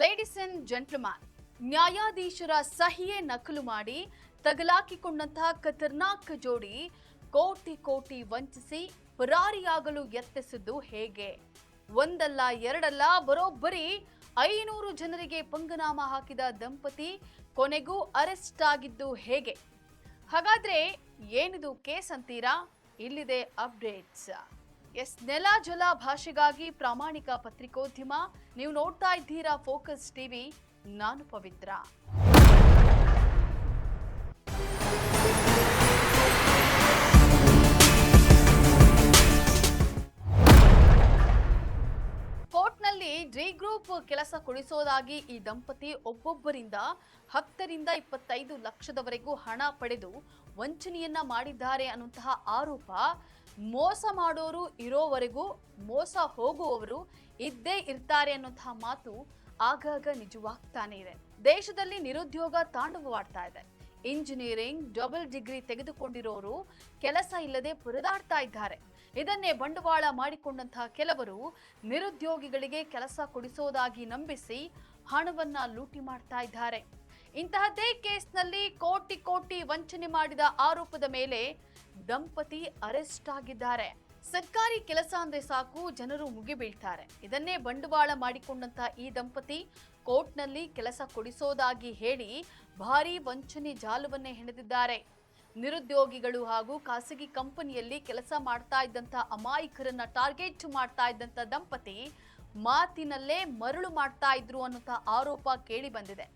Ladies and gentleman, ನ್ಯಾಯಾಧೀಶರ ಸಹಿಯೇ ನಕಲು ಮಾಡಿ ತಗಲಾಕಿಕೊಂಡಂತಹ ಖತರ್ನಾಕ್ ಜೋಡಿ ಕೋಟಿ ಕೋಟಿ ವಂಚಿಸಿ ಪರಾರಿಯಾಗಲು ಯತ್ನಿಸಿದ್ದು ಹೇಗೆ? ಒಂದಲ್ಲ ಎರಡಲ್ಲ, ಬರೋಬ್ಬರಿ 500 ಜನರಿಗೆ ಪಂಗನಾಮ ಹಾಕಿದ ದಂಪತಿ ಕೊನೆಗೂ ಅರೆಸ್ಟ್ ಆಗಿದ್ದು ಹೇಗೆ? ಹಾಗಾದ್ರೆ ಏನಿದು ಕೇಸ್ ಅಂತೀರಾ? ಇಲ್ಲಿದೆ ಅಪ್ಡೇಟ್ಸ್. ನೆಲ ಜಲ ಭಾಷೆಗಾಗಿ ಪ್ರಾಮಾಣಿಕ ಪತ್ರಿಕೋದ್ಯಮ. ನೀವು ನೋಡ್ತಾ ಇದ್ದೀರಾ ಫೋಕಸ್ ಟಿವಿ. ನಾನು ಪವಿತ್ರ. ಕೋರ್ಟ್ನಲ್ಲಿ ಡಿ ಗ್ರೂಪ್ ಕೆಲಸ ಕೊಡಿಸೋದಾಗಿ ಈ ದಂಪತಿ ಒಬ್ಬೊಬ್ಬರಿಂದ 10 ರಿಂದ 25 ಲಕ್ಷದವರೆಗೂ ಹಣ ಪಡೆದು ವಂಚನೆಯನ್ನ ಮಾಡಿದ್ದಾರೆ ಅನ್ನುವಂತಹ ಆರೋಪ. ಮೋಸ ಮಾಡೋರು ಇರೋವರೆಗೂ ಮೋಸ ಹೋಗುವವರು ಇದ್ದೇ ಇರ್ತಾರೆ ಅನ್ನುವಂತಹ ಮಾತು ಆಗಾಗ ನಿಜವಾಗ್ತಾನೆ ಇದೆ. ದೇಶದಲ್ಲಿ ನಿರುದ್ಯೋಗ ತಾಂಡವವಾಡ್ತಾ ಇದೆ. ಇಂಜಿನಿಯರಿಂಗ್ ಡಬಲ್ ಡಿಗ್ರಿ ತೆಗೆದುಕೊಂಡಿರೋರು ಕೆಲಸ ಇಲ್ಲದೆ ಪರದಾಡ್ತಾ ಇದ್ದಾರೆ. ಇದನ್ನೇ ಬಂಡವಾಳ ಮಾಡಿಕೊಂಡಂತಹ ಕೆಲವರು ನಿರುದ್ಯೋಗಿಗಳಿಗೆ ಕೆಲಸ ಕೊಡಿಸೋದಾಗಿ ನಂಬಿಸಿ ಹಣವನ್ನ ಲೂಟಿ ಮಾಡ್ತಾ ಇದ್ದಾರೆ. ಇಂತಹದ್ದೇ ಕೇಸ್ನಲ್ಲಿ ಕೋಟಿ ಕೋಟಿ ವಂಚನೆ ಮಾಡಿದ ಆರೋಪದ ಮೇಲೆ ದಂಪತಿ ಅರೆಸ್ಟ್ ಆಗಿದ್ದಾರೆ. ಸರ್ಕಾರಿ ಕೆಲಸ ಅಂದ್ರೆ ಸಾಕು, ಜನರು ಮುಗಿಬೀಳ್ತಾರೆ. ಇದನ್ನೇ ಬಂಡವಾಳ ಮಾಡಿಕೊಂಡಂತಹ ಈ ದಂಪತಿ ಕೋರ್ಟ್ನಲ್ಲಿ ಕೆಲಸ ಕೊಡಿಸೋದಾಗಿ ಹೇಳಿ ಭಾರೀ ವಂಚನೆ ಜಾಲವನ್ನೇ ಹೆಣೆದಿದ್ದಾರೆ. ನಿರುದ್ಯೋಗಿಗಳು ಹಾಗೂ ಖಾಸಗಿ ಕಂಪನಿಯಲ್ಲಿ ಕೆಲಸ ಮಾಡ್ತಾ ಇದ್ದಂತ ಅಮಾಯಕರನ್ನ ಟಾರ್ಗೆಟ್ ಮಾಡ್ತಾ ಇದ್ದಂತ ದಂಪತಿ ಮಾತಿನಲ್ಲೇ ಮರಳು ಮಾಡ್ತಾ ಇದ್ರು ಅನ್ನುವಂಥ ಆರೋಪ ಕೇಳಿ ಬಂದಿದೆ.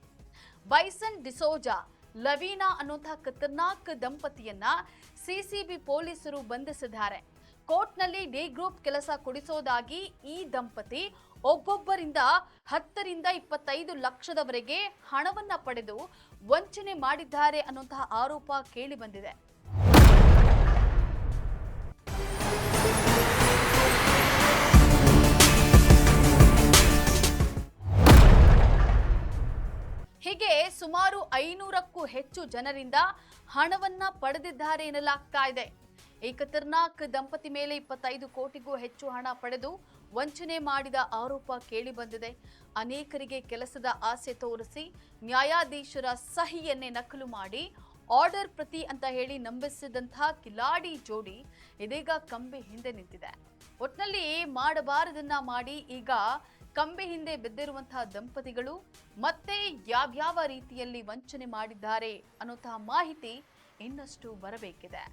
ಬೈಸನ್ ಡಿಸೋಜಾ, ಲವೀನಾ ಅನ್ನುವಂಥ ಖತರ್ನಾಕ್ ದಂಪತಿಯನ್ನ ಸಿಸಿಬಿ ಪೊಲೀಸರು ಬಂಧಿಸಿದ್ದಾರೆ. ಕೋರ್ಟ್ನಲ್ಲಿ ಡಿ ಗ್ರೂಪ್ ಕೆಲಸ ಕೊಡಿಸೋದಾಗಿ ಈ ದಂಪತಿ ಒಬ್ಬೊಬ್ಬರಿಂದ 10 ರಿಂದ 25 ಲಕ್ಷದವರೆಗೆ ಹಣವನ್ನ ಪಡೆದು ವಂಚನೆ ಮಾಡಿದ್ದಾರೆ ಅನ್ನುವಂತಹ ಆರೋಪ ಕೇಳಿ ಬಂದಿದೆ. ಹೀಗೆ ಸುಮಾರು 500ಕ್ಕೂ ಹೆಚ್ಚು ಜನರಿಂದ ಹಣವನ್ನ ಪಡೆದಿದ್ದಾರೆ ಎನ್ನಲಾಗ್ತಾ ಇದೆ. ಈ ಖತರ್ನಾಕ್ ದಂಪತಿ ಮೇಲೆ 25 ಕೋಟಿಗೂ ಹೆಚ್ಚು ಹಣ ಪಡೆದು ವಂಚನೆ ಮಾಡಿದ ಆರೋಪ ಕೇಳಿ ಬಂದಿದೆ. ಅನೇಕರಿಗೆ ಕೆಲಸದ ಆಸೆ ತೋರಿಸಿ ನ್ಯಾಯಾಧೀಶರ ಸಹಿಯನ್ನೇ ನಕಲು ಮಾಡಿ ಆರ್ಡರ್ ಪ್ರತಿ ಅಂತ ಹೇಳಿ ನಂಬಿಸಿದಂತಹ ಕಿಲಾಡಿ ಜೋಡಿ ಇದೀಗ ಕಂಬಿ ಹಿಂದೆ ನಿಂತಿದೆ. ಒಟ್ನಲ್ಲಿ ಮಾಡಬಾರದನ್ನ ಮಾಡಿ ಈಗ ಕಂಬಿ ಹಿಂದೆ ಬಿದ್ದಿರುವಂತಹ ದಂಪತಿಗಳು ಮತ್ತೆ ಯಾವ್ಯಾವ ರೀತಿಯಲ್ಲಿ ವಂಚನೆ ಮಾಡಿದ್ದಾರೆ ಅನ್ನುವಂತಹ ಮಾಹಿತಿ ಇನ್ನಷ್ಟು ಬರಬೇಕಿದೆ.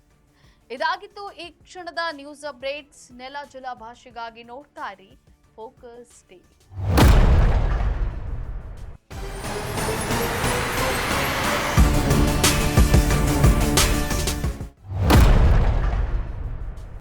ಇದಾಗಿತ್ತು ಈ ಕ್ಷಣದ ನ್ಯೂಸ್ ಅಪ್ಡೇಟ್ಸ್. ನೆಲ ಜಲ ಭಾಷೆಗಾಗಿ ನೋಡ್ತಾ ಇರಿ ಫೋಕಸ್ ಟಿವಿ.